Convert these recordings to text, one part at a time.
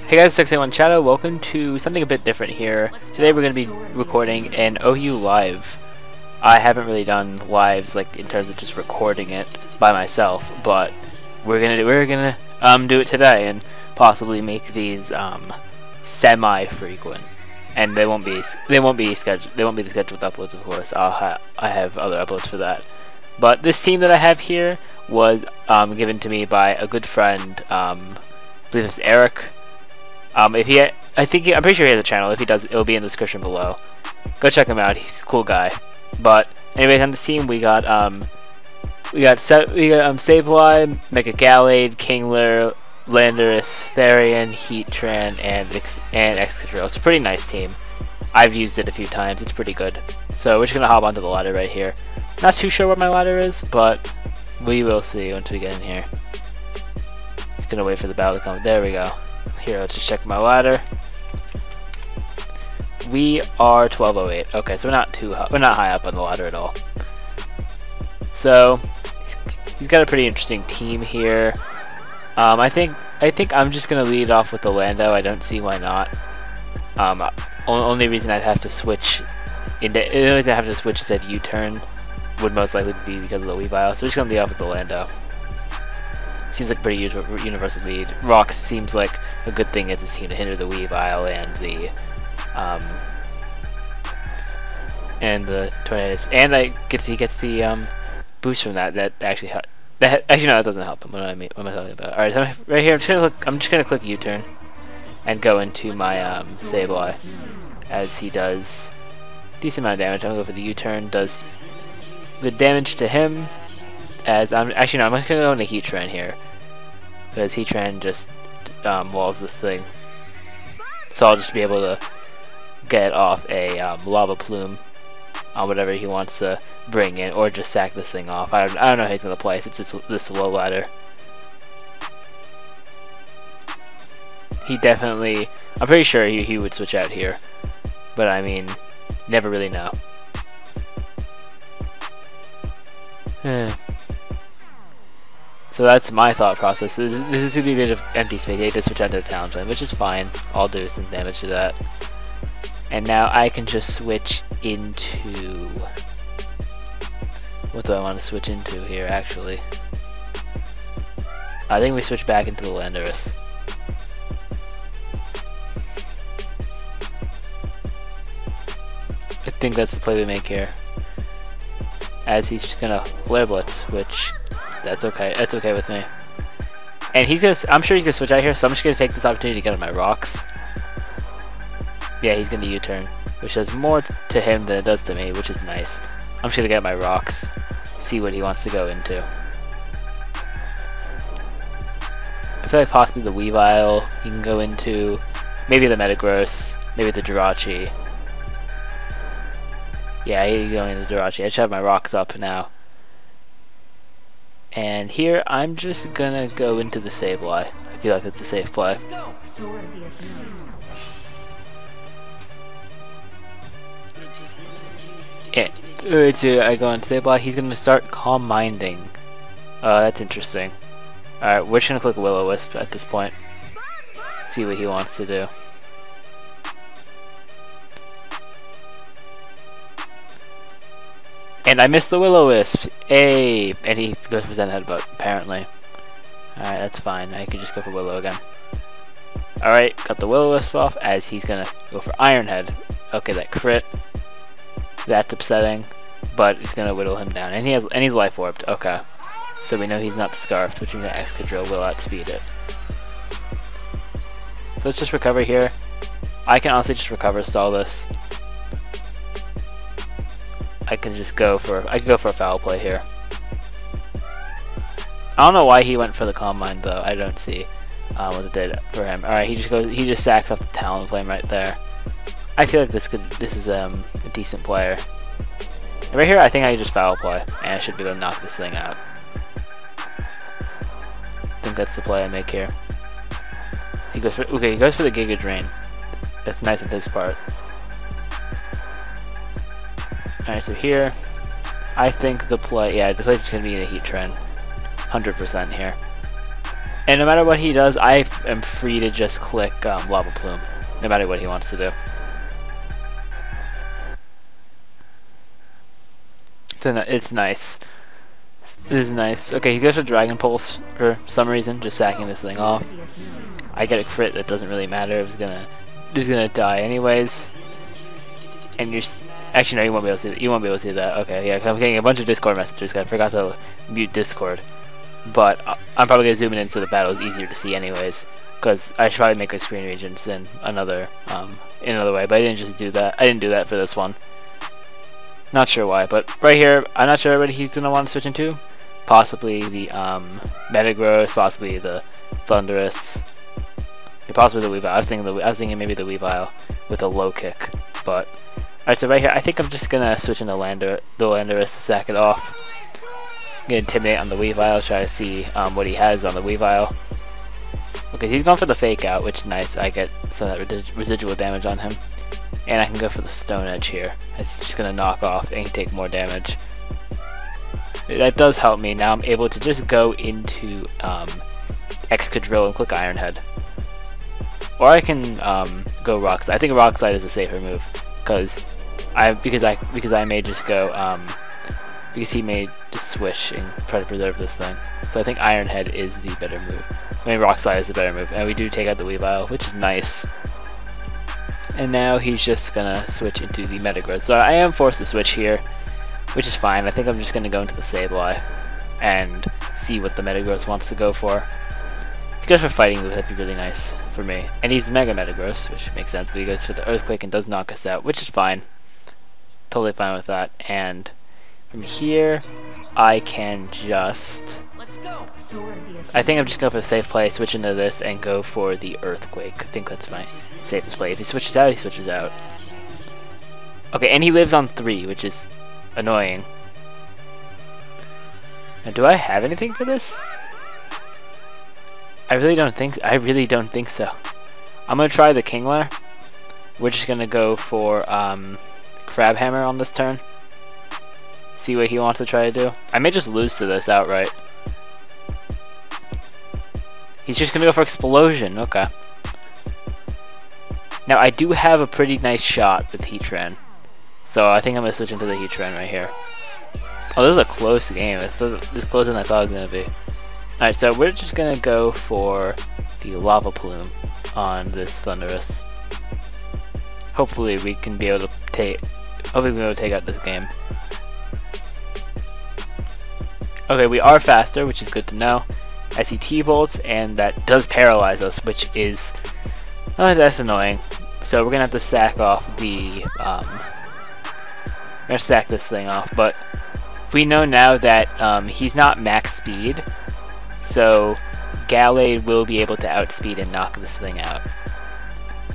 Hey guys, 681 Shadow, welcome to something a bit different here. Today we're going to be recording an OU live. I haven't really done lives like in terms of just recording it by myself, but we're gonna do it today and possibly make these semi-frequent. And they won't be the scheduled uploads, of course. I have other uploads for that. But this team that I have here was given to me by a good friend. I believe it's Eric. I'm pretty sure he has a channel. If he does, it'll be in the description below. Go check him out. He's a cool guy. But anyways, on this team we got Sableye, Mega Gallade, Kingler, Landorus, Therian, Heatran, and Excadrill. It's a pretty nice team. I've used it a few times. It's pretty good. So we're just gonna hop onto the ladder right here. Not too sure what my ladder is, but we will see once we get in here. Just gonna wait for the battle to come. There we go. Here, let's just check my ladder. We are 1208. Okay, so we're not high up on the ladder at all. So he's got a pretty interesting team here. I think I'm just gonna lead off with the Lando. I don't see why not. Only reason I'd have to switch instead of U-turn would most likely be because of the Weavile. So we're just gonna lead off with the Lando. Seems like a pretty universal lead. Rocks seems like a good thing as a team to hinder the Weavile and the Tornadus. And he gets the boost from that. That actually no, that doesn't help him. What am I talking about? All right, so right here I'm just gonna click U-turn and go into my Sableye as he does decent amount of damage. I'm gonna go for the U-turn. Does the damage to him as I'm gonna go into Heatran here because Heatran just walls this thing. So I'll just be able to get off a lava plume on whatever he wants to bring in, or just sack this thing off. I don't know how he's gonna play since it's this low ladder. He definitely, I'm pretty sure he would switch out here, but I mean, never really know. So that's my thought process. This is going to be a bit of empty space. They just switch out their Talonflame, which is fine. I'll do some damage to that. And now I can just switch into... What do I want to switch into here, actually? I think we switch back into the Landorus. I think that's the play we make here. As he's just gonna Flare Blitz, which... That's okay. That's okay with me. And I'm sure he's gonna switch out here, so I'm just gonna take this opportunity to get on my rocks. Yeah, he's gonna U-turn, which does more to him than it does to me, which is nice. I'm just gonna get my rocks, see what he wants to go into. I feel like possibly the Weavile he can go into, maybe the Metagross, maybe the Jirachi. Yeah, he's going into the Jirachi. I should have my rocks up now. And here, I'm just gonna go into the Sableye. I feel like that's a safe play. Yeah, I go into Sableye. He's gonna start Calm Minding. That's interesting. Alright, we're just gonna click Will-O-Wisp at this point. See what he wants to do. And I missed the Will-O-Wisp! Hey! And he goes for Zen Headbutt, apparently. Alright, that's fine. I can just go for Willow again. Alright, got the Will-O-Wisp off as he's gonna go for Iron Head. Okay, that crit. That's upsetting, but it's gonna whittle him down. And he's Life Orbed. Okay. So we know he's not Scarfed, which means that Excadrill will outspeed it. So let's just recover here. I can honestly just recover stall this. I can go for a foul play here. I don't know why he went for the Calm Mind though. I don't see what it did for him. All right, he just sacks off the Talonflame right there. I feel like this is a decent player. And right here, I think I can just foul play, and I should be able to knock this thing out. I think that's the play I make here. He goes for the Giga Drain. That's nice on his part. Alright, so here, I think the play is going to be the Heatran. 100% here. And no matter what he does, I am free to just click Lava Plume, no matter what he wants to do. So it's nice. This is nice. Okay, he goes for Dragon Pulse for some reason, just sacking this thing off. I get a crit that doesn't really matter. It was gonna die anyways. And you're actually no, you won't be able to see that. You won't be able to see that. Okay, yeah, I'm getting a bunch of Discord messages. I forgot to mute Discord, but I'm probably gonna zoom in so the battle is easier to see anyways. Because I should probably make a screen regions in another way, but I didn't just do that. I didn't do that for this one. Not sure why, but right here, I'm not sure what he's gonna want to switch into. Possibly the Metagross, possibly the Thunderous, possibly the Weavile. I was thinking maybe the Weavile with a low kick. But alright, so right here, I think I'm just gonna switch into the Landorus to sack it off. I'm gonna Intimidate on the Weavile, try to see what he has on the Weavile. Okay, he's going for the Fake Out, which is nice. I get some of that residual damage on him. And I can go for the Stone Edge here. It's just going to knock off and take more damage. That does help me. Now I'm able to just go into Excadrill and click Iron Head. Or I can go Rock Slide. I think Rock Slide is a safer move because I may just go because he may just swish and try to preserve this thing. So I think Iron Head is the better move. I mean, Rock Slide is the better move, and we do take out the Weavile, which is nice. And now he's just gonna switch into the Metagross. So I am forced to switch here, which is fine. I think I'm just gonna go into the Sableye and see what the Metagross wants to go for. If he goes for Fighting Move, that'd be really nice for me. And he's Mega Metagross, which makes sense, but he goes for the Earthquake and does knock us out, which is fine. Totally fine with that. And from here, I can just... I think I'm just going for a safe play, switch into this, and go for the Earthquake. I think that's my safest play. If he switches out, he switches out. Okay, and he lives on 3, which is annoying. Now, do I have anything for this? I really don't think so. I'm gonna try the Kingler. We're just gonna go for Crab Hammer on this turn. See what he wants to try to do. I may just lose to this outright. He's just gonna go for Explosion. Okay. Now I do have a pretty nice shot with Heatran, so I think I'm gonna switch into the Heatran right here. Oh, this is a close game. It's this closer than I thought it was gonna be. Alright, so we're just gonna go for the Lava Plume on this Thunderous. Hopefully we can be able to take out this game. Okay, we are faster, which is good to know. I see T-Bolts, and that does paralyze us, which is... that's annoying. So we're gonna have to sack off the... we're gonna sack this thing off, but we know now that he's not max speed, so Gallade will be able to outspeed and knock this thing out.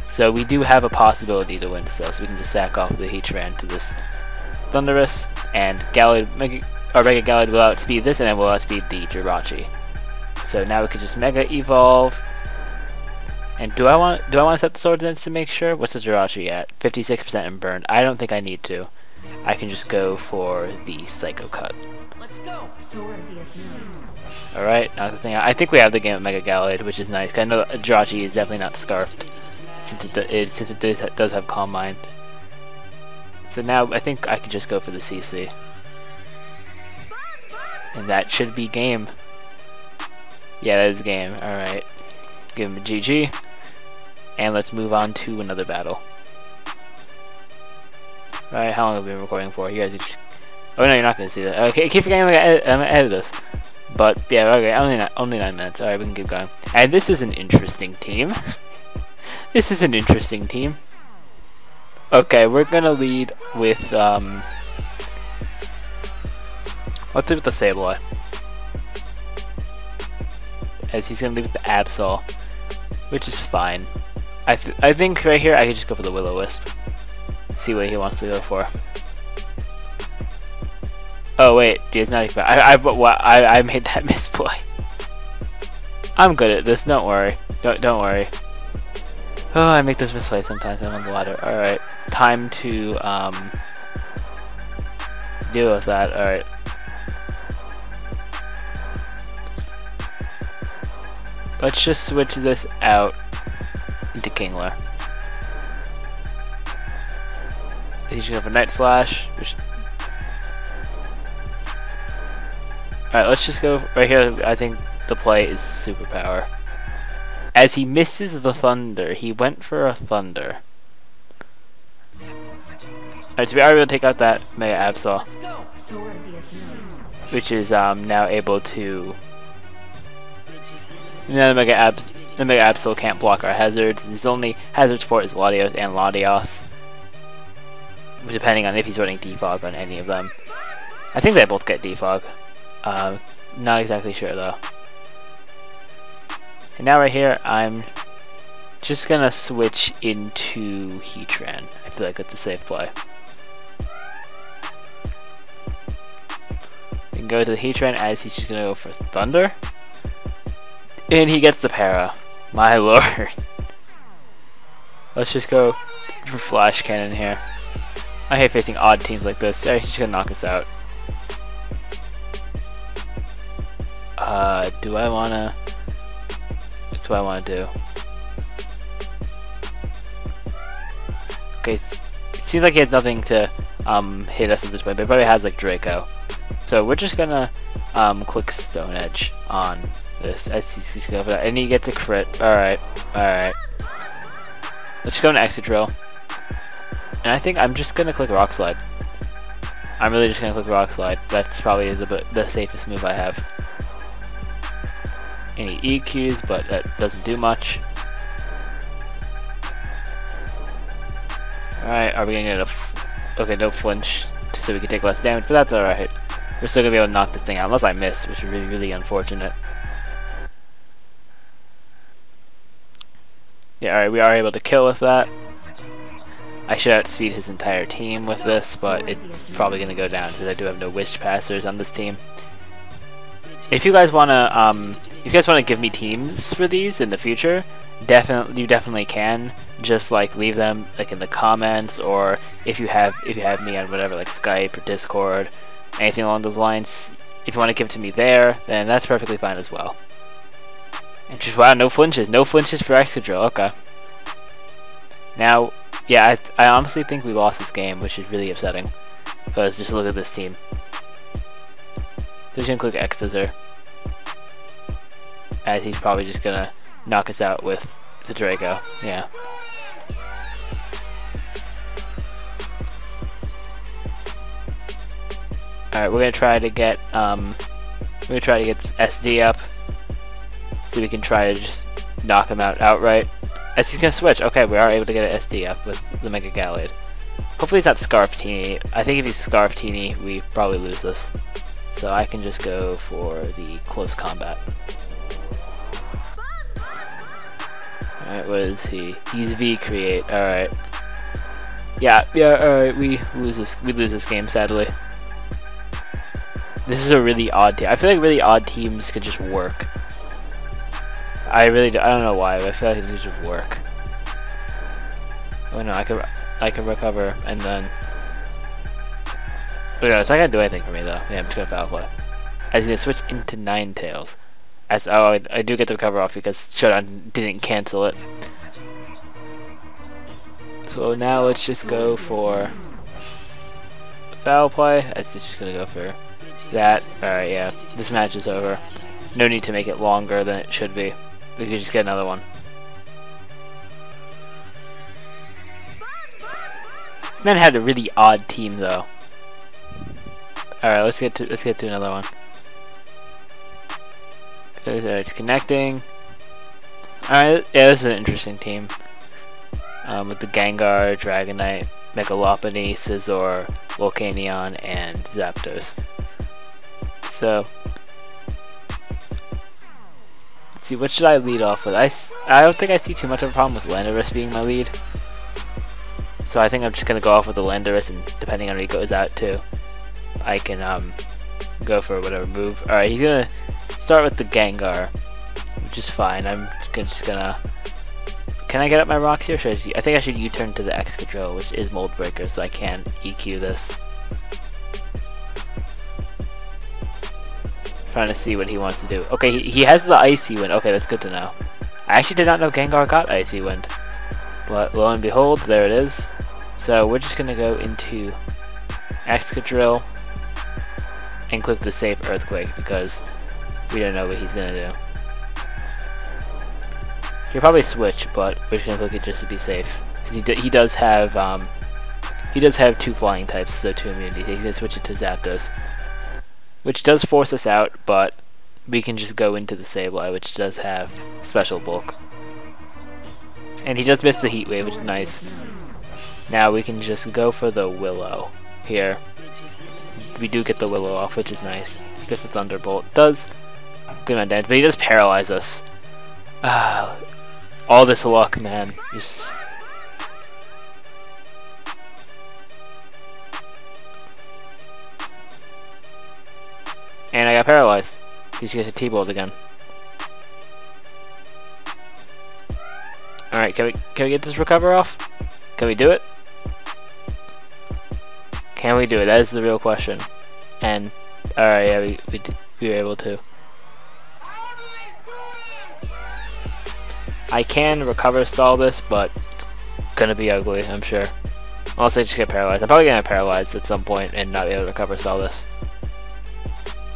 So we do have a possibility to win still, so we can just sack off the Heatran to this Thunderous, and Gallade, Mega Gallade will outspeed this, and then we'll outspeed the Jirachi. So now we could just Mega Evolve. And do I want to set the Sword Dance to make sure? What's the Jirachi at? 56% and burned. I don't think I need to. I can just go for the Psycho Cut. Let's go. Alright, now the thing. I think we have the game with Mega Gallade, which is nice. 'Cause I know Jirachi is definitely not scarfed, since it does have Calm Mind. So now I think I could just go for the CC. And that should be game. Yeah, that is game. Alright. Give him a GG. And let's move on to another battle. Alright, how long have we been recording for? You guys are just... Oh no, you're not going to see that. Okay, keep forgetting I'm gonna edit this. But, yeah, okay, only 9 minutes. Alright, we can keep going. And this is an interesting team. This is an interesting team. Okay, we're gonna lead with, let's lead with the Sableye. As he's gonna leave with the Absol, which is fine. I think right here I could just go for the Will-O-Wisp. See what he wants to go for. Oh wait, he's not even. I made that misplay. I'm good at this. Don't worry. Don't worry. Oh, I make this misplay sometimes when I'm on the ladder. All right, time to deal with that. All right. Let's just switch this out into Kingler. He's gonna have a Night Slash. Alright, let's just go right here. I think the play is Superpower. As he misses the Thunder, he went for a Thunder. Alright, so we are able to take out that Mega Absol, which is now able to. Now the Mega Absol can't block our hazards. His only hazard support is Latios and Latios, depending on if he's running Defog on any of them. I think they both get Defog. Not exactly sure though. And now right here, I'm just gonna switch into Heatran. I feel like that's a safe play. We can go to the Heatran as he's just gonna go for Thunder. And he gets the para. My lord. Let's just go for Flash Cannon here. I hate facing odd teams like this. He's just gonna knock us out. What do I wanna do? Okay, it seems like he has nothing to hit us at this point, but he probably has like Draco. So we're just gonna click Stone Edge on this as he's going for that, and he gets a crit. Alright, alright. Let's go into Excadrill. And I think I'm just gonna click Rock Slide. I'm really just gonna click Rock Slide. That's probably the safest move I have. Any EQs, but that doesn't do much. Alright, are we gonna get a okay, no flinch, so we can take less damage, but that's alright. We're still gonna be able to knock this thing out, unless I miss, which is really, really unfortunate. Yeah, alright, we are able to kill with that. I should outspeed his entire team with this, but it's probably gonna go down since I do have no Wish Passers on this team. If you guys wanna give me teams for these in the future, you definitely can. Just like leave them like in the comments, or if you have me on whatever, like Skype or Discord, anything along those lines. If you want to give it to me there, then that's perfectly fine as well. And just wow, no flinches for Excadrill. Okay. Now, yeah, I honestly think we lost this game, which is really upsetting. Because just look at this team. Just gonna click X Scissor, as he's probably just gonna knock us out with the Draco. Yeah. Alright, we're gonna try to get SD up, so we can try to just knock him out outright. As he's gonna switch. Okay, we are able to get an SD up with the Mega Gallade. Hopefully he's not Scarftini. I think if he's Scarftini, we probably lose this. So I can just go for the close combat. Alright, what is he? He's V Create. Alright. Yeah, alright, we lose this game, sadly. This is a really odd team. I feel like really odd teams could just work. I don't know why, but I feel like it could just work. Oh no, I can recover and then. Oh no, it's not gonna do anything for me though. Yeah, I'm just gonna foul play. I was gonna switch into Ninetales. I do get the recover off because Showdown didn't cancel it. So now let's just go for foul play. It's just gonna go for that. Alright, yeah. This match is over. No need to make it longer than it should be. We could just get another one. This man had a really odd team though. Alright, let's get to another one. It's connecting. Alright, yeah, this is an interesting team. With the Gengar, Dragonite, Megalopony, Scizor, Volcanion, and Zapdos. So, let's see, what should I lead off with? I don't think I see too much of a problem with Landorus being my lead. So I think I'm just going to go off with the Landorus, and depending on what he goes out to, I can go for whatever move. Alright, he's going to start with the Gengar, which is fine. I'm just gonna... Can I get up my rocks here? I think I should U-turn to the Excadrill, which is Mold Breaker, so I can EQ this. Trying to see what he wants to do. Okay, he has the Icy Wind. Okay, that's good to know. I actually did not know Gengar got Icy Wind. But lo and behold, there it is. So we're just gonna go into Excadrill and click the Safe Earthquake because we don't know what he's gonna do. He'll probably switch, but we're just gonna click it just to be safe. Since he does have 2 flying types, so 2 immunities. He's gonna switch it to Zapdos, which does force us out, but we can just go into the Sableye, which does have special bulk. And he just missed the Heat Wave, which is nice. Now we can just go for the Willow here. We do get the Willow off, which is nice. It's good for Thunderbolt. Does good on damage, but he does paralyze us. All this luck, man. Just... And I got paralyzed. He's gonna T-Bolt again. Alright, can we get this recover off? Can we do it? Can we do it? That is the real question. And alright, yeah, we were able to. I can recover stall this, but it's gonna be ugly, I'm sure. Unless I just get paralyzed. I'm probably gonna get paralyzed at some point and not be able to recover stall this,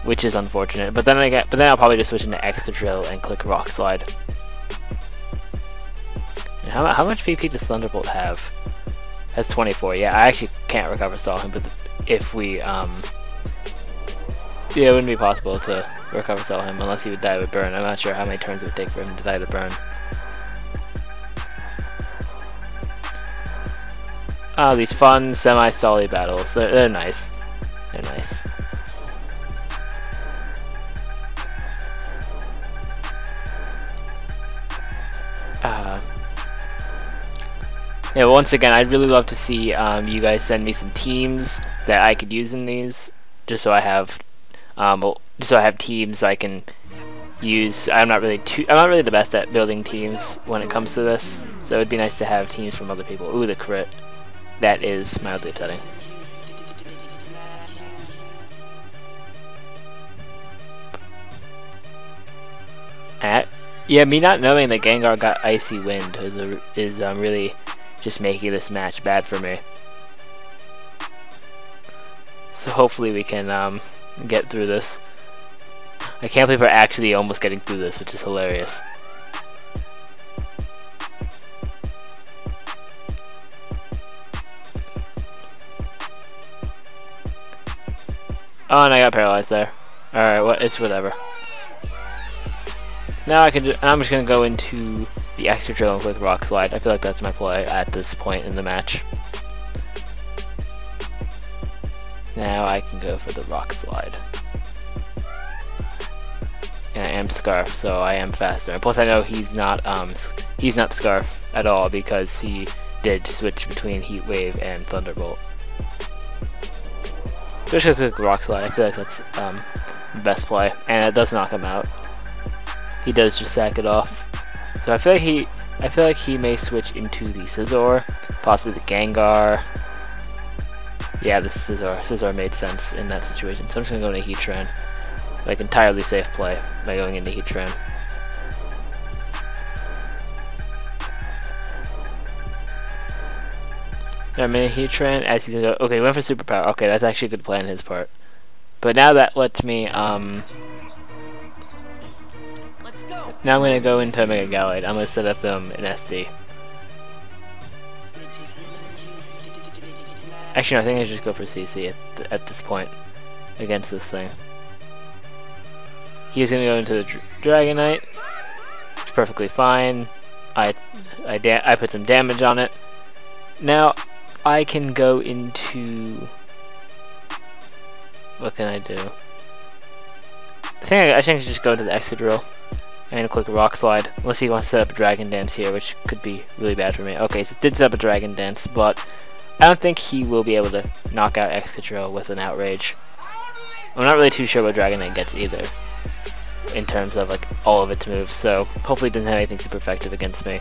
which is unfortunate. But then I'll probably just switch into Excadrill and click Rock Slide. And how much VP does Thunderbolt have? Has 24. Yeah, I actually can't recover stall him, but if we yeah, it wouldn't be possible to recover stall him unless he would die with burn. I'm not sure how many turns it would take for him to die to burn. Oh, these fun semi-stally battles. They're nice. They're nice. Yeah, once again, I'd really love to see you guys send me some teams that I could use in these, just so I have teams I can use. I'm not really the best at building teams when it comes to this, so it'd be nice to have teams from other people. Ooh, the crit. That is mildly upsetting. Yeah, me not knowing that Gengar got Icy Wind is really just making this match bad for me. So hopefully we can get through this. I can't believe we're actually almost getting through this, which is hilarious. Oh, and I got paralyzed there. Alright, it's whatever. Now I'm just gonna go into the Excadrill and click Rock Slide. I feel like that's my play at this point in the match. Now I can go for the Rock Slide. And I am Scarf, so I am faster. And plus I know he's not Scarf at all because he did switch between Heat Wave and Thunderbolt. So I'm just gonna click Rock Slide. I feel like that's the best play, and it does knock him out. He does just sack it off. So I feel like he may switch into the Scizor, possibly the Gengar. Yeah, the Scizor. Scizor made sense in that situation. So I'm just gonna go into Heatran. Like entirely safe play by going into Heatran. I'm in Heatran as he's gonna go. Okay, went for Superpower. Okay, that's actually a good play on his part. But now that lets me now I'm gonna go into Mega Gallade. I'm gonna set up an SD. Actually, no, I think I should just go for CC at this point against this thing. He's gonna go into the Dragonite, which is perfectly fine. I put some damage on it. Now I can go into, what can I do? I think I should just go to the Excadrill and click Rock Slide, unless he wants to set up a Dragon Dance here, which could be really bad for me. Okay, so it did set up a Dragon Dance, but I don't think he will be able to knock out Excadrill with an Outrage. I'm not really too sure what Dragonite gets either, in terms of like all of its moves, so hopefully it doesn't have anything super effective against me.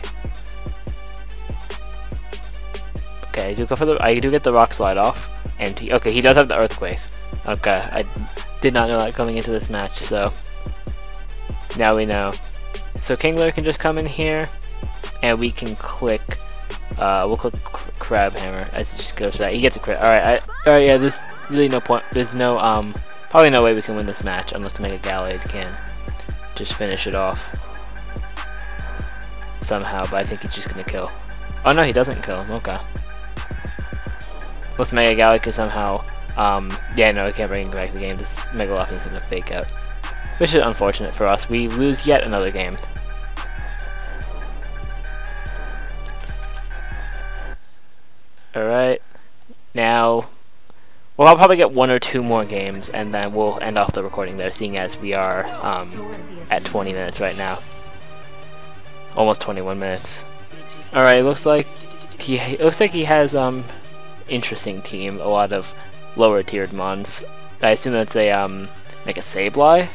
Okay, I do get the Rock Slide off, and he does have the Earthquake. Okay, I did not know that coming into this match, so now we know. So Kingler can just come in here, and we can click. We'll click Crab Hammer as it just goes for that. He gets a crit. All right, yeah. There's really no point. There's no probably no way we can win this match unless Mega Gallade can just finish it off somehow. But I think he's just gonna kill. Oh no, he doesn't kill him. Okay. Unless Mega Gallade can somehow. Yeah, no, I can't bring him back to the game. This Megalopion's gonna fake out, which is unfortunate for us. We lose yet another game. Alright, now, well, I'll probably get 1 or 2 more games, and then we'll end off the recording there, seeing as we are at 20 minutes right now. Almost 21 minutes. Alright, looks like he has interesting team, a lot of lower tiered mons. I assume that's a Mega Sableye.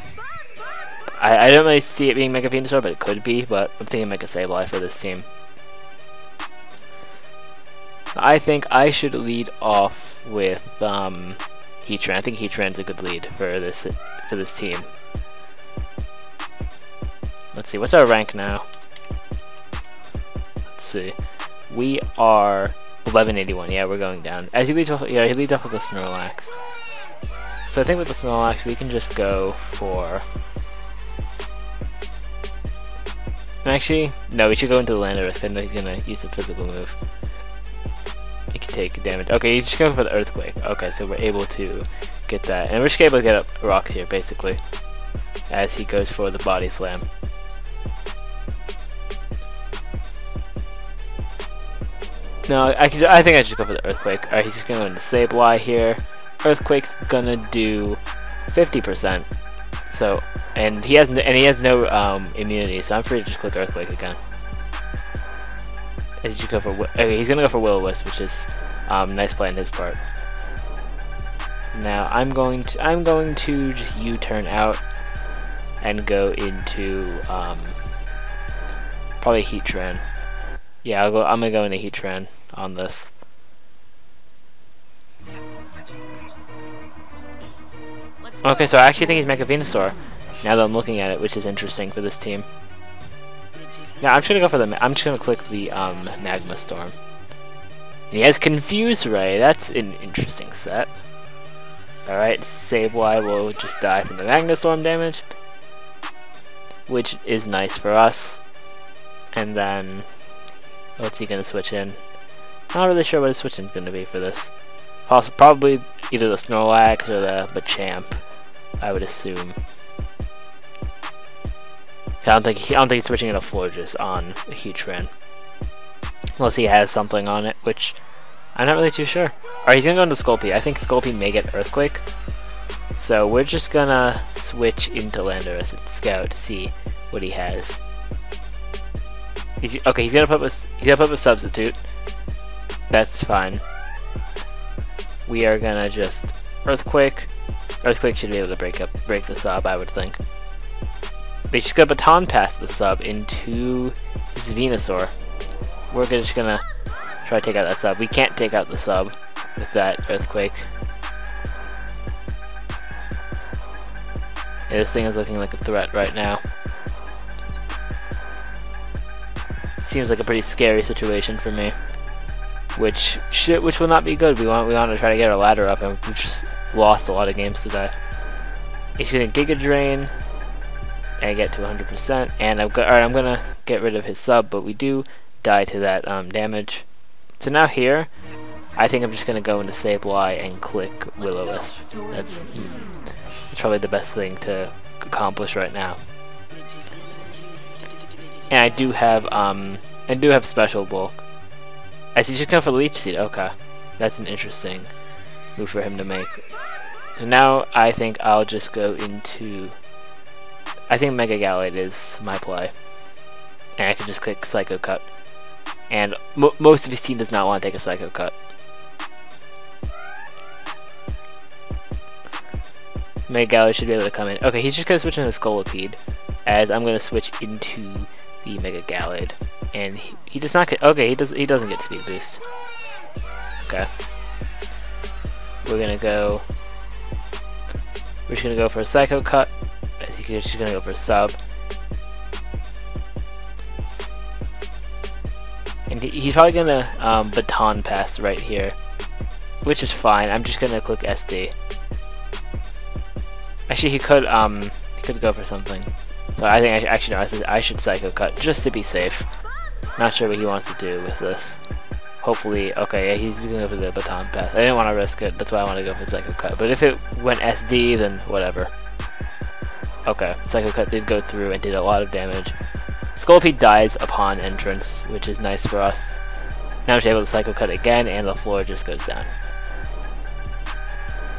I don't really see it being Mega Venusaur, but it could be, but I'm thinking Mega Sableye for this team. I think I should lead off with Heatran. I think Heatran's a good lead for this team. Let's see, what's our rank now? Let's see. We are 1181. Yeah, we're going down. As he leads off, yeah, he leads off with the Snorlax. So I think with the Snorlax we can just go for. Actually, no, we should go into the Landorus. I know he's gonna use a physical move. He can take damage. Okay, he's just going for the Earthquake. Okay, so we're able to get that, and we're just able to get up rocks here basically, as he goes for the Body Slam. No, I think I should go for the Earthquake. Alright, he's just gonna go into Sableye here. Earthquake's gonna do 50%. So, and he has no immunity, so I'm free to just click Earthquake again. As you go for, okay, he's gonna go for Will-O-Wisp, which is nice play on his part. Now I'm going to just U-turn out and go into probably Heatran. Yeah, I'm gonna go into Heatran on this. Okay, so I actually think he's Mega Venusaur now that I'm looking at it, which is interesting for this team. Now I'm just gonna go for I'm just gonna click the Magma Storm. And he has Confuse Ray. That's an interesting set. All right, Sableye will just die from the Magma Storm damage, which is nice for us. And then what's he gonna switch in? Not really sure what his switch in is gonna be for this. Probably either the Snorlax or the Machamp, I would assume. I don't think he's switching into Florges on Heatran, unless he has something on it, which I'm not really too sure. Alright, he's gonna go into Sculpey. I think Sculpey may get Earthquake, so we're just gonna switch into Landorus and Scout to see what he has. Okay, he's gonna put a Substitute. That's fine. We are gonna just Earthquake. Earthquake should be able to break the sub, I would think. But he's just gonna Baton Pass the sub into his Venusaur. We're just gonna try to take out that sub. We can't take out the sub with that Earthquake. Yeah, this thing is looking like a threat right now. Seems like a pretty scary situation for me, which will not be good. We want to try to get our ladder up, and we just lost a lot of games today. He's gonna Giga Drain and get to 100%, and I'm gonna get rid of his sub, but we do die to that damage. So now here, I think I'm just gonna go into Sableye and click Will-O-Wisp. That's probably the best thing to accomplish right now. And I do have Special Bulk. I see, just going for Leech Seed. Okay, that's an interesting move for him to make. So now I think I'll just go into. I think Mega Gallade is my play, and I can just click Psycho Cut. And most of his team does not want to take a Psycho Cut. Mega Gallade should be able to come in. Okay, he's just gonna switch into Scolipede, as I'm gonna switch into the Mega Gallade, and he does not get. Okay, he doesn't get Speed Boost. Okay, we're gonna go We're just gonna go for a Psycho Cut. I think we're just gonna go for a sub. And he's probably gonna baton pass right here, which is fine. I'm just gonna click SD. Actually, he could go for something. So I think I should Psycho Cut just to be safe. Not sure what he wants to do with this. Hopefully, okay, yeah, he's gonna go for the baton pass. I didn't want to risk it. That's why I want to go for Psycho Cut. But if it went SD, then whatever. Okay, Psycho Cut did go through and did a lot of damage. Scolpy dies upon entrance, which is nice for us. Now we're able to Psycho Cut again, and the floor just goes down.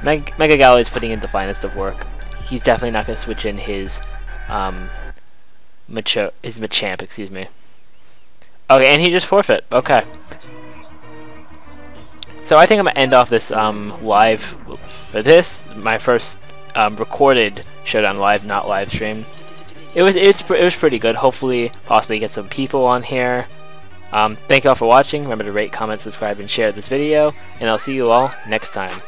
Mega Gallo is putting in the finest of work. He's definitely not going to switch in his Machamp, excuse me. Okay, and he just forfeit. Okay. So I think I'm going to end off this live, my first recorded Showdown live, not live stream. It was pretty good. Hopefully, possibly get some people on here. Thank you all for watching. Remember to rate, comment, subscribe, and share this video. And I'll see you all next time.